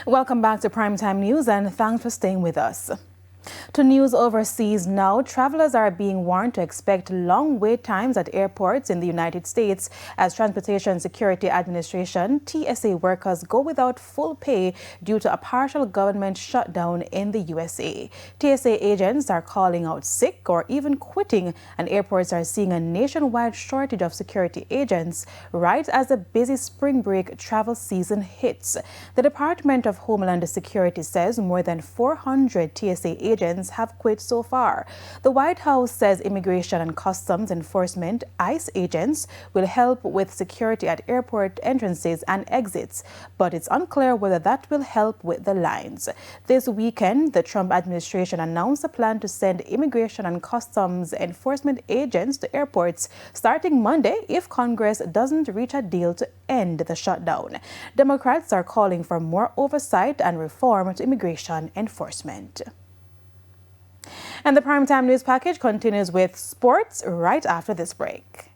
Welcome back to Primetime News and thanks for staying with us. To news overseas now, travelers are being warned to expect long wait times at airports in the United States as Transportation Security Administration (TSA) workers go without full pay due to a partial government shutdown in the USA. TSA agents are calling out sick or even quitting, and airports are seeing a nationwide shortage of security agents right as the busy spring break travel season hits. The Department of Homeland Security says more than 400 TSA agents have quit so far. The White House says Immigration and Customs Enforcement (ICE) agents will help with security at airport entrances and exits, but it's unclear whether that will help with the lines. This weekend, the Trump administration announced a plan to send Immigration and Customs Enforcement agents to airports starting Monday if Congress doesn't reach a deal to end the shutdown. Democrats are calling for more oversight and reform to immigration enforcement. And the Primetime News package continues with sports right after this break.